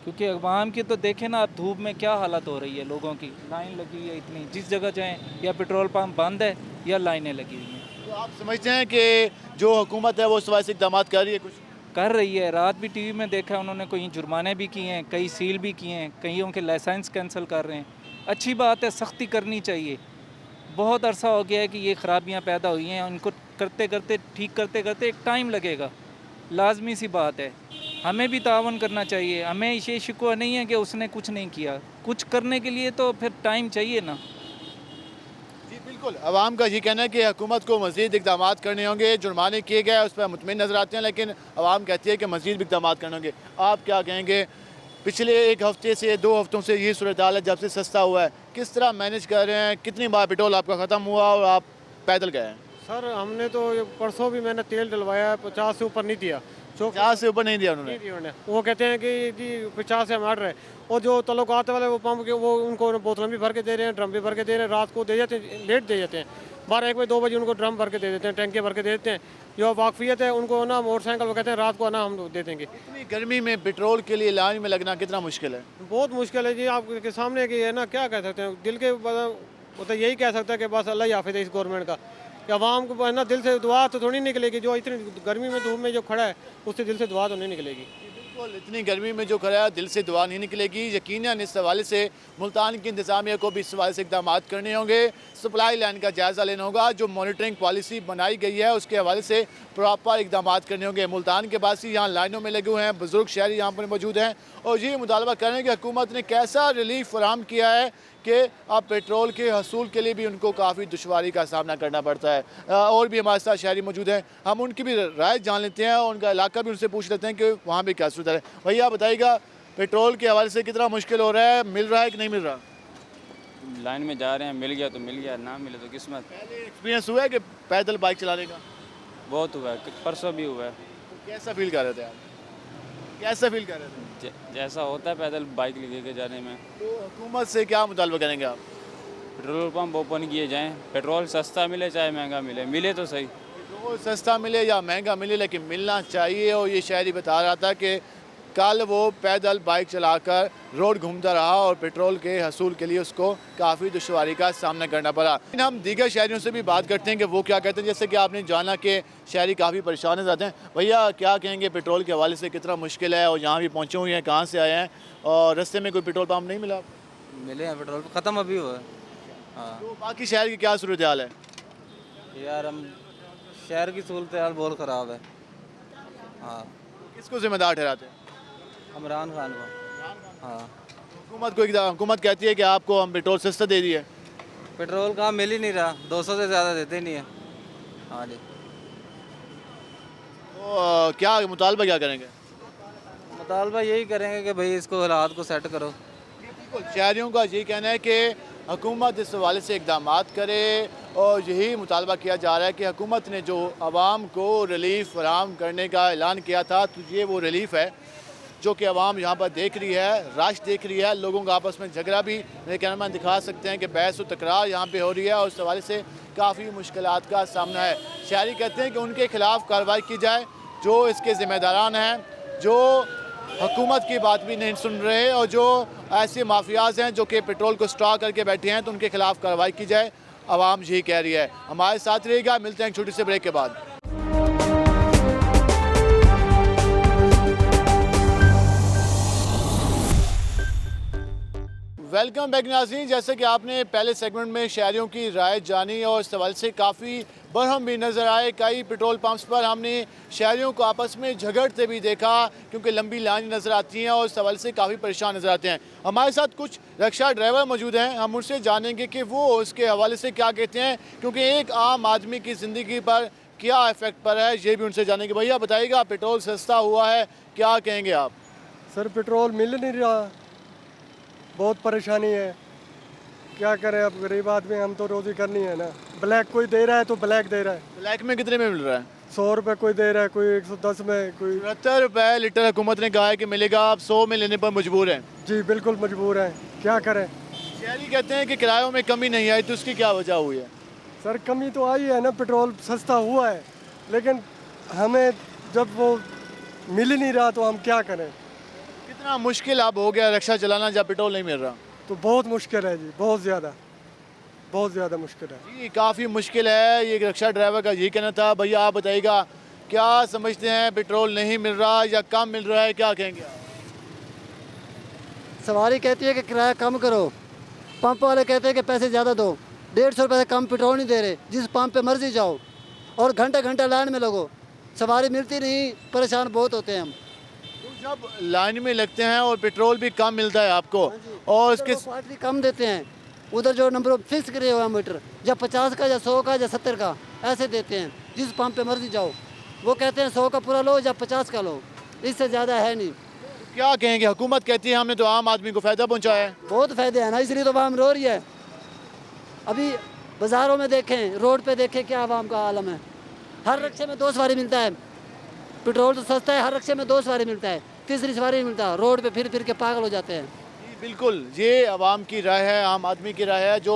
[SPEAKER 13] क्योंकि अवाम की तो देखें ना, आप धूप में क्या हालत हो रही है, लोगों की लाइन लगी है इतनी, जिस जगह जाएँ या पेट्रोल पम्प बंद है या लाइनें लगी हुई हैं।
[SPEAKER 1] तो आप समझते हैं कि जो हुकूमत है वो इस वजह से इक़दाम कर रही है, कुछ
[SPEAKER 13] कर रही है। रात भी टीवी में देखा उन्होंने, कई जुर्माने भी किए हैं, कई सील भी किए हैं, कईयों के लाइसेंस कैंसिल कर रहे हैं। अच्छी बात है, सख्ती करनी चाहिए। बहुत अरसा हो गया है कि ये ख़राबियाँ पैदा हुई हैं, उनको करते करते ठीक करते करते एक टाइम लगेगा, लाजमी सी बात है। हमें भी तावन करना चाहिए। हमें ये शिकवा नहीं है कि उसने कुछ नहीं किया, कुछ करने के लिए तो फिर टाइम चाहिए ना।
[SPEAKER 1] जी बिल्कुल, आवाम का ये कहना है कि हुकूमत को मज़ीद इक़दाम करने होंगे। जुर्माने किए गए उस पर मुतमिन नज़र आते हैं, लेकिन आवाम कहती है कि मज़ीद इक़दाम करने होंगे। आप क्या कहेंगे, पिछले एक हफ़्ते से 2 हफ्तों से ये सूरत हाल है, जब से सस्ता हुआ है, किस तरह मैनेज कर रहे हैं? कितनी बार पेट्रोल आपका ख़त्म हुआ और आप पैदल गए हैं?
[SPEAKER 12] सर हमने तो परसों भी मैंने तेल डलवाया, 50 से ऊपर नहीं दिया।
[SPEAKER 1] 50 से ऊपर नहीं दिया उन्होंने?
[SPEAKER 12] वो कहते हैं कि जी 50 से हम हट रहे हैं। और जो तल्लुकात वाले वो पंप के, वो उनको बोतलें भी भर के दे रहे हैं, ड्रम भी भर के दे रहे हैं, रात को दे जाते हैं, लेट दे जाते हैं, 12 1 बजे 2 बजे उनको ड्रम भर के दे देते हैं, टैंके भर के दे देते हैं। जो वाकफियत है उनको ना मोटरसाइकिल वो कहते हैं रात को ना हम दे देंगे।
[SPEAKER 1] इतनी गर्मी में पेट्रोल के लिए लाइन में लगना कितना मुश्किल है?
[SPEAKER 12] बहुत मुश्किल है जी, आपके सामने कि है ना, क्या कह सकते हैं, दिल के वो तो यही कह सकता है कि बस अल्लाह ही हाफिज़ है इस गवर्नमेंट का, कि आवाम को है ना दिल से दुआ तो थोड़ी निकलेगी। जो इतनी गर्मी में धूप में जो खड़ा है उससे दिल से दुआ तो नहीं निकलेगी।
[SPEAKER 1] बिल्कुल, इतनी गर्मी में जो खड़ा है दिल से दुआ नहीं निकलेगी। यकीनन इस हवाले से मुल्तान की इंतज़ामिया को भी इस हवाले से इक़दाम करने होंगे। सप्लाई लाइन का जायज़ा लेना होगा, जो मॉनिटरिंग पॉलिसी बनाई गई है उसके हवाले से प्रॉपर इक़दाम करने होंगे। मुल्तान के बासी यहाँ लाइनों में लगे हुए हैं, बुज़ुर्ग शहरी यहाँ पर मौजूद हैं और ये मुतालबा कर रहे हैं कि हुकूमत ने कैसा रिलीफ फराहम किया है कि अब पेट्रोल के हसूल के लिए भी उनको काफ़ी दुश्वारी का सामना करना पड़ता है। और भी हमारे साथ शहरी मौजूद हैं, हम उनकी भी राय जान लेते हैं और उनका इलाका भी उनसे पूछ लेते हैं कि वहाँ भी क्या सूरत है। भैया बताइएगा, पेट्रोल के हवाले से कितना मुश्किल हो रहा है, मिल रहा है कि नहीं मिल रहा?
[SPEAKER 2] लाइन में जा रहे हैं, मिल गया तो मिल गया, ना मिले तो किस्मत।
[SPEAKER 1] पहले एक्सपीरियंस हुआ है कि पैदल बाइक चलाने का?
[SPEAKER 2] बहुत हुआ है, परसों भी हुआ है।
[SPEAKER 1] तो कैसा फील कर रहे थे आप? कैसा फील कर रहे थे?
[SPEAKER 2] जैसा होता है पैदल बाइक लेके के जाने में।
[SPEAKER 1] तो हुकूमत से क्या मुतालबा करेंगे आप?
[SPEAKER 2] पेट्रोल पंप ओपन किए जाएं, पेट्रोल सस्ता मिले चाहे महंगा मिले, मिले तो सही।
[SPEAKER 1] पेट्रोल सस्ता मिले या महंगा मिले, लेकिन मिलना चाहिए। और ये शहरी बता रहा था कि कल वो पैदल बाइक चलाकर रोड घूमता रहा और पेट्रोल के हसूल के लिए उसको काफ़ी दुश्वारी का सामना करना पड़ा। हम दीगर शहरियों से भी बात करते हैं कि वो क्या कहते हैं। जैसे कि आपने जाना कि शहरी काफ़ी परेशान रहते हैं, भैया क्या कहेंगे, पेट्रोल के हवाले से कितना मुश्किल है और यहाँ भी पहुँचे हुए हैं, कहाँ से आए हैं और रास्ते में कोई पेट्रोल पम्प नहीं मिला?
[SPEAKER 2] मिले हैं, पेट्रोल ख़त्म अभी हुआ है। हाँ,
[SPEAKER 1] तो बाकी शहर की क्या सूरत हाल है?
[SPEAKER 2] यार हम शहर की सूरत हाल बहुत ख़राब है। हाँ,
[SPEAKER 1] किसको जिम्मेदार ठहराते हैं?
[SPEAKER 2] इमरान खान को। हाँ,
[SPEAKER 1] हुकूमत कहती है कि आपको हम पेट्रोल सस्ता दे दिए।
[SPEAKER 2] पेट्रोल कहाँ मिल ही नहीं रहा, 200 से ज़्यादा देते नहीं है। हाँ जी,
[SPEAKER 1] तो क्या मुतालबा क्या करेंगे?
[SPEAKER 2] मुतालबा यही करेंगे कि भाई इसको हालात को सेट करो।
[SPEAKER 1] बिल्कुल, शहरियों का ये कहना है कि हुकूमत इस हवाले से इकदाम करे और यही मुतालबा किया जा रहा है कि हुकूमत ने जो आवाम को रिलीफ फराहम करने का ऐलान किया था, तो ये वो रिलीफ है जो कि आवाम यहाँ पर देख रही है, रश देख रही है, लोगों का आपस में झगड़ा भी मेरे कैमरामैन दिखा सकते हैं कि बहस और तकरार यहाँ पे हो रही है और उस हवाले से काफ़ी मुश्किलात का सामना है। शहरी कहते हैं कि उनके खिलाफ कार्रवाई की जाए जो इसके ज़िम्मेदारान हैं, जो हुकूमत की बात भी नहीं सुन रहे और जो ऐसे माफियाज हैं जो कि पेट्रोल को स्टॉक करके बैठे हैं, तो उनके खिलाफ कार्रवाई की जाए। आवाम यही कह रही है। हमारे साथ रहिएगा, मिलते हैं एक छोटी सी ब्रेक के बाद। वेलकम बैक नाज़रीन। जैसे कि आपने पहले सेगमेंट में शहरियों की राय जानी और इस सवाल से काफ़ी बरहम भी नज़र आए। कई पेट्रोल पंप्स पर हमने शहरियों को आपस में झगड़ते भी देखा क्योंकि लंबी लाइन नज़र आती हैं और इस सवाल से काफ़ी परेशान नज़र आते हैं। हमारे साथ कुछ रिक्शा ड्राइवर मौजूद हैं, हम उनसे जानेंगे कि वो उसके हवाले से क्या कहते हैं, क्योंकि एक आम आदमी की ज़िंदगी पर क्या इफ़ेक्ट पर है ये भी उनसे जानेंगे। भैया बताइएगा, पेट्रोल सस्ता हुआ है, क्या कहेंगे आप?
[SPEAKER 14] सर पेट्रोल मिल नहीं रहा, बहुत परेशानी है, क्या करें अब गरीब आदमी, हम तो रोज़ी करनी है ना। ब्लैक कोई दे रहा है तो ब्लैक दे रहा है।
[SPEAKER 1] ब्लैक में कितने में मिल रहा है?
[SPEAKER 14] 100 रुपये कोई दे रहा है, कोई 110 में, कोई
[SPEAKER 1] 70 रुपये लीटर हुकूमत ने कहा है कि मिलेगा, आप 100 में लेने पर मजबूर हैं।
[SPEAKER 14] जी बिल्कुल मजबूर हैं, क्या करें।
[SPEAKER 1] शहरी कहते हैं कि किरायों में कमी नहीं आई, तो उसकी क्या वजह हुई है?
[SPEAKER 14] सर कमी तो आई है ना, पेट्रोल सस्ता हुआ है, लेकिन हमें जब वो मिल ही नहीं रहा तो हम क्या करें।
[SPEAKER 1] कितना मुश्किल अब हो गया रिक्शा चलाना जब पेट्रोल नहीं मिल रहा?
[SPEAKER 14] तो बहुत मुश्किल है जी, बहुत ज़्यादा मुश्किल है
[SPEAKER 1] जी, काफ़ी मुश्किल है। ये रिक्शा ड्राइवर का यही कहना था। भैया आप बताइएगा, क्या समझते हैं, पेट्रोल नहीं मिल रहा या कम मिल रहा है, क्या कहेंगे आप?
[SPEAKER 12] सवारी कहती है कि किराया कम करो, पंप वाले कहते हैं कि पैसे ज़्यादा दो। 150 रुपये से कम पेट्रोल नहीं दे रहे, जिस पंप पे मर्जी जाओ और घंटा लाइन में लगो, सवारी मिलती नहीं, परेशान बहुत होते हैं हम।
[SPEAKER 1] जब लाइन में लगते हैं और पेट्रोल भी कम मिलता है आपको और उसके
[SPEAKER 12] पार्टी कम देते हैं, उधर जो नंबर फिक्स करे हुआ मीटर, या 50 का या 100 का या 70 का ऐसे देते हैं, जिस पंप पे मर्जी जाओ। वो कहते हैं 100 का पूरा लो या 50 का लो, इससे ज़्यादा है नहीं।
[SPEAKER 1] क्या कहेंगे, हुकूमत कहती है हमने तो आम आदमी को फ़ायदा पहुँचाया है।
[SPEAKER 12] बहुत फ़ायदे हैं ना, इसलिए तो आवाम रो रही है। अभी बाज़ारों में देखें, रोड पे देखें क्या आवाम का आलम है। हर रिक्शे में 2 सवारी मिलता है, पेट्रोल तो सस्ता है, हर रिक्शे में 2 सवारी मिलता है, तीसरी सवारी नहीं मिलता। रोड पे फिर के पागल हो जाते हैं।
[SPEAKER 1] बिल्कुल, ये आवाम की राय है, आम आदमी की राय है, जो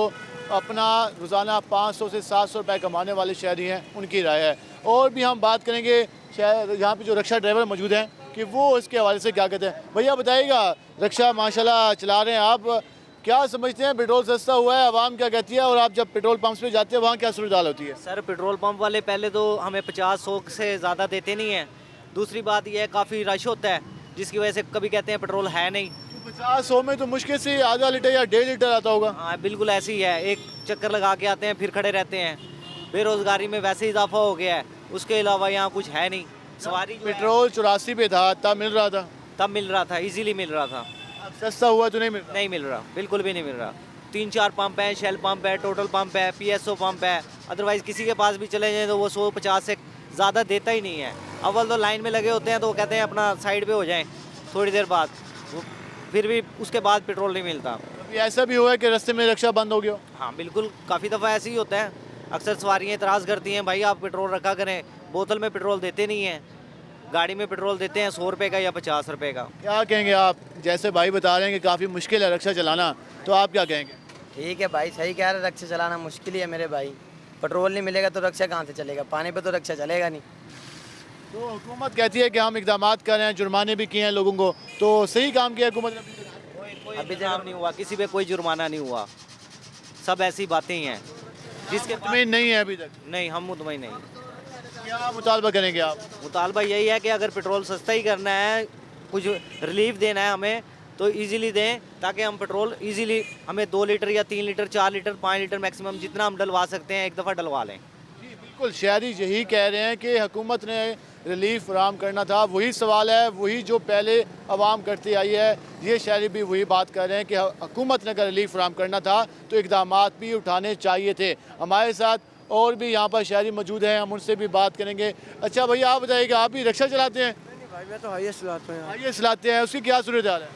[SPEAKER 1] अपना रोज़ाना 500 से 700 रुपये कमाने वाले शहरी हैं, उनकी राय है। और भी हम बात करेंगे यहाँ पे जो रिक्शा ड्राइवर मौजूद हैं कि वो इसके हवाले से क्या कहते हैं। भैया बताइएगा, रिक्शा माशाल्लाह चला रहे हैं आप, क्या समझते हैं, पेट्रोल सस्ता हुआ है, आवाम क्या कहती है, और आप जब पेट्रोल पंप पे जाते हैं वहाँ क्या सूरत हाल होती है?
[SPEAKER 15] सर पेट्रोल पंप वाले पहले तो हमें 50-100 से ज़्यादा देते नहीं हैं। दूसरी बात यह है काफ़ी रश होता है, जिसकी वजह से कभी कहते हैं पेट्रोल है नहीं।
[SPEAKER 1] 50-100 में तो मुश्किल से आधा लीटर या 1.5 लीटर आता होगा।
[SPEAKER 15] हाँ बिल्कुल ऐसे ही है, एक चक्कर लगा के आते हैं फिर खड़े रहते हैं। बेरोज़गारी में वैसे ही इजाफा हो गया है, उसके अलावा यहाँ कुछ है नहीं। सवारी
[SPEAKER 1] पेट्रोल 84 पे था, तब मिल रहा था,
[SPEAKER 15] इजीली मिल रहा था।
[SPEAKER 1] अब सस्ता हुआ तो नहीं मिल रहा,
[SPEAKER 15] बिल्कुल भी नहीं मिल रहा। 3-4 पंप हैं, शेल पंप है, टोटल पंप है, PSO पंप है, अदरवाइज़ किसी के पास भी चले जाएँ तो वो 100-50 से ज़्यादा देता ही नहीं है। अव्वल तो लाइन में लगे होते हैं तो वो कहते हैं अपना साइड पे हो जाएं, थोड़ी देर बाद फिर भी उसके बाद पेट्रोल नहीं मिलता।
[SPEAKER 1] अभी ऐसा भी हुआ है कि रास्ते में रिक्शा बंद हो गया?
[SPEAKER 15] हाँ बिल्कुल, काफ़ी दफ़ा ऐसे ही होता है। अक्सर सवारियाँ इतराज़ करती हैं, भाई आप पेट्रोल रखा करें, बोतल में पेट्रोल देते नहीं हैं, गाड़ी में पेट्रोल देते हैं 100 रुपये का या 50 रुपये का।
[SPEAKER 1] क्या कहेंगे आप, जैसे भाई बता रहे हैं कि काफ़ी मुश्किल है रिक्शा चलाना, तो आप क्या कहेंगे?
[SPEAKER 16] ठीक है भाई, सही कह रहे हैं, रिक्शा चलाना मुश्किल ही है मेरे भाई। पेट्रोल नहीं मिलेगा तो रिक्शा कहाँ से चलेगा, पानी पे तो रिक्शा चलेगा नहीं।
[SPEAKER 1] तो हुकूमत कहती है कि हम इकदाम कर रहे हैं, जुर्माने भी किए हैं लोगों को, तो सही काम किया हुकूमत ने?
[SPEAKER 15] अभी तक नहीं हुआ, किसी पे कोई जुर्माना नहीं हुआ, सब ऐसी बातें ही हैं। जिसके
[SPEAKER 1] मुतमईन नहीं है अभी तक?
[SPEAKER 15] नहीं, हम मुतमईन नहीं।
[SPEAKER 1] क्या मुतालबा करेंगे आप?
[SPEAKER 15] मुतालबा यही है कि अगर पेट्रोल सस्ता ही करना है, कुछ रिलीफ देना है हमें, तो इजीली दें, ताकि हम पेट्रोल इजीली, हमें 2 लीटर या 3 लीटर 4 लीटर 5 लीटर मैक्सिमम जितना हम डलवा सकते हैं एक दफ़ा डलवा लें।
[SPEAKER 1] जी बिल्कुल, शहरी यही कह रहे हैं कि हुकूमत ने रिलीफ फराहम करना था। वही सवाल है, वही जो पहले आवाम करती आई है, ये शहरी भी वही बात कर रहे हैं कि हुकूमत ने अगर रिलीफ फराहम करना था तो इकदाम भी उठाने चाहिए थे। हमारे साथ और भी यहाँ पर शहरी मौजूद हैं, हम उनसे भी बात करेंगे। अच्छा भैया आप बताइएगा, आप भी रिक्शा चलाते हैं?
[SPEAKER 14] भाई मैं तो हाईएस्ट चलाता हूँ।
[SPEAKER 1] हाईएस्ट चलाते हैं, उसकी क्या सूरत हाल है?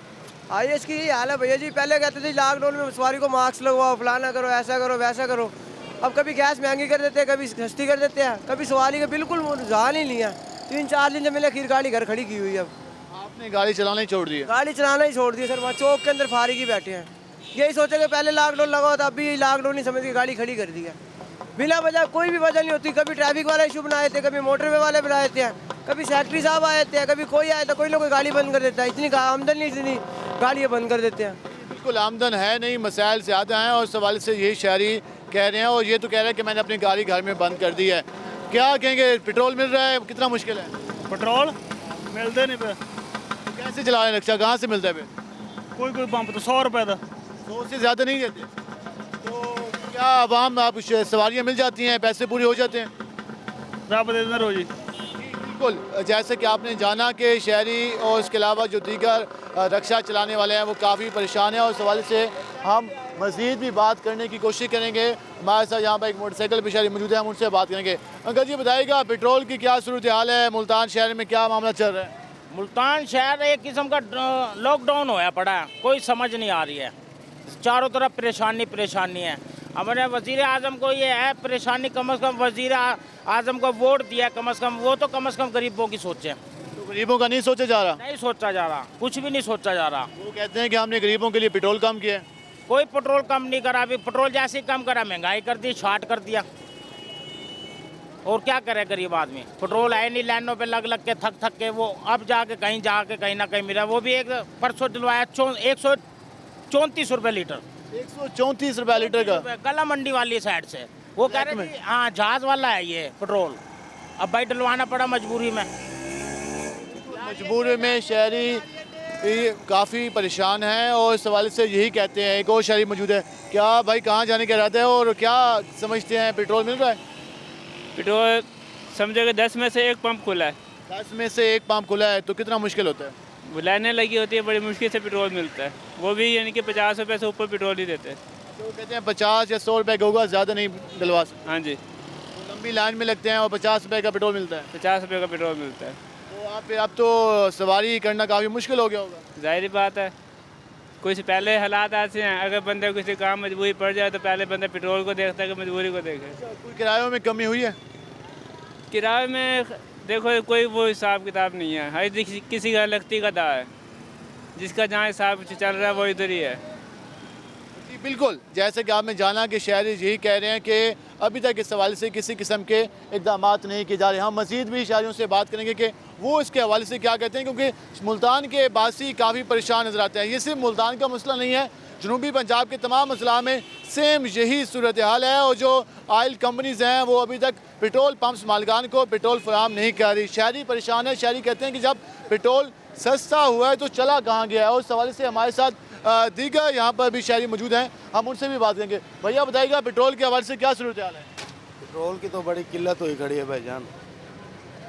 [SPEAKER 14] IAS की यही हाल है भैया जी। पहले कहते थे लॉकडाउन में सवारी को मास्क लगवाओ, फलाना करो, ऐसा करो, वैसा करो। अब कभी गैस महंगी कर देते हैं, कभी सस्ती कर देते हैं, कभी सवारी का बिल्कुल रुझान ही नहीं है। 3-4 दिन से मैंने खीर गाड़ी घर खड़ी की हुई है। अब
[SPEAKER 1] आपने गाड़ी चलाना ही छोड़ दी है?
[SPEAKER 14] गाड़ी चलाना ही छोड़ दिया सर। वहाँ चौक के अंदर फारिग ही बैठे हैं। यही सोचे कि पहले लॉकडाउन लगा था, अभी लॉकडाउन ही समझ के गाड़ी खड़ी कर दी है। बिना वजह कोई भी वजह नहीं होती। कभी ट्रैफिक वाले इशू बनाए थे, कभी मोटरवे वाले बनाए थे, कभी सेक्रेटरी साहब आए थे, कभी कोई आया था, कोई ना कोई गाड़ी बंद कर देता है। इतनी आमदन नहीं, इतनी गाड़ियाँ बंद कर देते हैं।
[SPEAKER 1] बिल्कुल आमदन है नहीं, मसाइल ज़्यादा हैं और इस हवाले से यही शहरी कह रहे हैं। और ये तो कह रहे हैं कि मैंने अपनी गाड़ी घर में बंद कर दी है। क्या कहेंगे, पेट्रोल मिल रहा है, कितना मुश्किल है?
[SPEAKER 10] पेट्रोल मिलते नहीं पे।
[SPEAKER 1] कैसे चला रहे हैं रिक्शा, कहाँ से मिलता है फिर?
[SPEAKER 10] कोई पंप तो 100 रुपये था।
[SPEAKER 1] 100 से ज़्यादा नहीं देते? तो क्या आवाम आप सवारियाँ मिल जाती हैं, पैसे पूरे हो जाते हैं?
[SPEAKER 10] रब दे देना रोजी।
[SPEAKER 1] बिल्कुल, जैसे कि आपने जाना कि शहरी और इसके अलावा जो दीगर रिक्शा चलाने वाले हैं वो काफ़ी परेशान हैं। और इस हवाले से हम मज़ीद भी बात करने की कोशिश करेंगे। हमारे साथ यहाँ पर एक मोटरसाइकिल पे शहरी मौजूद है, हम उनसे बात करेंगे। अंकल जी बताइएगा, पेट्रोल की क्या सूरत हाल है, मुल्तान शहर में क्या मामला चल रहा है?
[SPEAKER 17] मुल्तान शहर एक किस्म का लॉकडाउन होया पड़ा है, कोई समझ नहीं आ रही है। चारों तरफ परेशानी है। हमारे वज़ीर आज़म को ये है परेशानी, कम से कम वज़ीर आज़म को वोट दिया, कम से कम गरीबों की सोचें।
[SPEAKER 1] तो गरीबों का नहीं सोचा जा रहा?
[SPEAKER 17] नहीं सोचा जा रहा, कुछ भी नहीं सोचा जा रहा।
[SPEAKER 1] वो कहते हैं कि हमने गरीबों के लिए पेट्रोल कम किया है।
[SPEAKER 17] कोई पेट्रोल कम नहीं करा, अभी पेट्रोल जैसे ही कम करा महंगाई कर दी, शार्ट कर दिया। और क्या करे गरीब आदमी, पेट्रोल है नहीं, लाइनों पे लग के थक के वो अब जाके कहीं ना कहीं मिला। वो भी एक परसों दिलवाया 134 रुपये लीटर।
[SPEAKER 1] 134 रुपये लीटर का?
[SPEAKER 17] कला मंडी वाली साइड से वो कह रहे थे हाँ जहाज वाला है ये पेट्रोल। अब भाई डलवाना पड़ा मजबूरी में।
[SPEAKER 1] मजबूरी में शहरी काफ़ी परेशान हैं और इस हवाले से यही कहते हैं। एक और शहरी मौजूद है। क्या भाई, कहाँ जाने का इरादा है और क्या समझते हैं, पेट्रोल मिल रहा है?
[SPEAKER 9] पेट्रोल समझो कि 10 में से 1 पंप खुला है।
[SPEAKER 1] 10 में से 1 पंप खुला है, तो कितना मुश्किल होता है?
[SPEAKER 9] वो लाइनें लगी होती है, बड़ी मुश्किल से पेट्रोल मिलता है। वो भी यानी कि 50 रुपये से ऊपर पेट्रोल ही देते हैं।
[SPEAKER 1] तो कहते हैं 50 या 100 रुपये का होगा, ज़्यादा नहीं डलवा सकते।
[SPEAKER 9] हाँ जी,
[SPEAKER 1] तो लंबी लाइन में लगते हैं और 50 रुपये का पेट्रोल मिलता है।
[SPEAKER 9] 50 रुपये का पेट्रोल मिलता है।
[SPEAKER 1] तो आप अब तो सवारी करना काफ़ी मुश्किल हो गया होगा।
[SPEAKER 9] जाहिर बात है, कुछ पहले हालात ऐसे हैं, अगर बंदे को किसी काम मजबूरी पड़ जाए तो पहले बंदा पेट्रोल को देखता है कि मजबूरी को देखे।
[SPEAKER 1] कोई किरायों में कमी हुई है?
[SPEAKER 9] किराए में देखो कोई वो हिसाब किताब नहीं है, हर किसी का लगती का दाव है, जिसका जहाँ हिसाब चल रहा है वो इधर ही है।
[SPEAKER 1] जी बिल्कुल, जैसे कि आपने जाना कि शहरी यही कह रहे हैं कि अभी तक इस हवाले से किसी किस्म के इकदाम नहीं किए जा रहे। हम मज़ीद भी शहरियों से बात करेंगे कि वो इसके हवाले से क्या कहते हैं, क्योंकि मुल्तान के बासी काफ़ी परेशान नज़र आते हैं। ये सिर्फ मुल्तान का मसला नहीं है, जनूबी पंजाब के तमाम अजला में सेम यही सूरत हाल है। और जो ऑयल कंपनीज़ हैं वो अभी तक पेट्रोल पम्प्स मालिकान को पेट्रोल फराहम नहीं कर रही। शहरी परेशान है। शहरी कहते हैं कि जब पेट्रोल सस्ता हुआ है तो चला कहाँ गया है। और इस हवाले से हमारे साथ दीगर यहाँ पर भी शहरी मौजूद हैं, हम उनसे भी बात करेंगे। भैया बताइएगा, पेट्रोल के हवाले से क्या सूरत हाल है?
[SPEAKER 3] पेट्रोल की तो बड़ी किल्लत हुई खड़ी है भाईजान,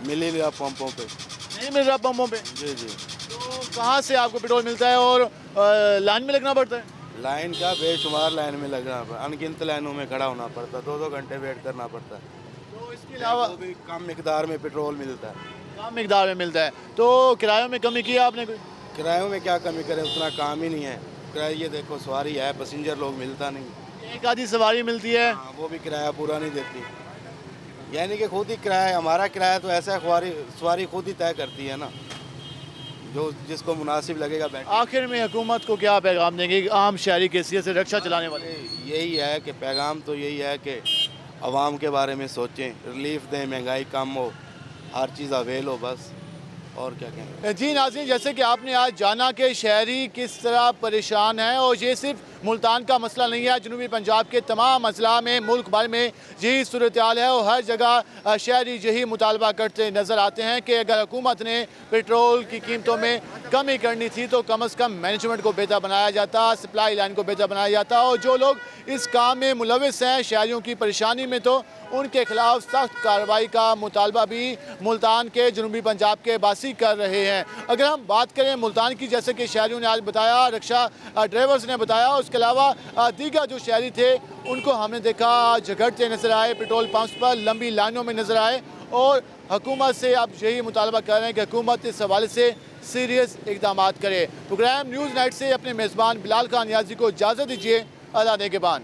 [SPEAKER 3] मिल ही रहा पंपों पे।
[SPEAKER 1] नहीं मिल रहा पंपों पे?
[SPEAKER 3] जी जी।
[SPEAKER 1] तो कहाँ से आपको पेट्रोल मिलता है और लाइन में लगना पड़ता है?
[SPEAKER 3] लाइन का बेशुमार लाइन में लगना पड़ता, अनगिनत लाइनों में खड़ा होना पड़ता, 2-2 घंटे वेट करना पड़ता है।
[SPEAKER 1] तो इसके अलावा
[SPEAKER 3] भी कम मिकदार में पेट्रोल मिलता है।
[SPEAKER 1] कम मिकदार में मिलता है। तो किरायों में कमी की है आपने कोई?
[SPEAKER 3] किरायों में क्या कमी करें, उतना काम ही नहीं है। किराया ये देखो, सवारी है, पैसेंजर लोग मिलता नहीं।
[SPEAKER 1] एक आधी सवारी मिलती है।
[SPEAKER 3] हाँ, वो भी किराया पूरा नहीं देती। यानी कि खुद ही किराया, हमारा किराया तो ऐसा है, सवारी खुद ही तय करती है ना, जो जिसको मुनासिब लगेगा बैठ।
[SPEAKER 1] आखिर में हुकूमत को क्या पैगाम देंगे आम शहरी की हैसियत से रिक्शा चलाने वाले?
[SPEAKER 3] यही है कि पैगाम तो यही है कि आवाम के बारे में सोचें, रिलीफ दें, महंगाई कम हो, हर चीज़ अवेल हो, बस और क्या कहें।
[SPEAKER 1] जी नाज़रीन, जैसे कि आपने आज जाना कि शहरी किस तरह परेशान हैं और ये सिर्फ मुल्तान का मसला नहीं है, जनूबी पंजाब के तमाम अजला में, मुल्क भर में यही सूरत हाल है। और हर जगह शहरी यही मुतालबा करते नज़र आते हैं कि अगर हुकूमत ने पेट्रोल की कीमतों में कमी करनी थी तो कम अज़ कम मैनेजमेंट को बेहतर बनाया जाता, सप्लाई लाइन को बेहतर बनाया जाता। और जो लोग इस काम में मुलविस हैं शहरियों की परेशानी में, तो उनके खिलाफ सख्त कार्रवाई का मुतालबा भी मुल्तान के जनूबी पंजाब के बासी कर रहे हैं। अगर हम बात करें मुल्तान की, जैसे कि शहरियों ने आज बताया, रिक्शा ड्राइवर्स ने बताया, उसके अलावा दीगर जो शहरी थे उनको हमने देखा झगड़ते नज़र आए, पेट्रोल पंप्स पर लंबी लाइनों में नज़र आए। और हुकूमत से अब यही मुतालबा कर रहे हैं कि हुकूमत इस हवाले से सीरियस इकदाम करे। प्रोग्राम न्यूज़ नाइट से अपने मेज़बान बिलाल खान नियाज़ी को इजाज़त दीजिए। अल्लाह नेगहबान।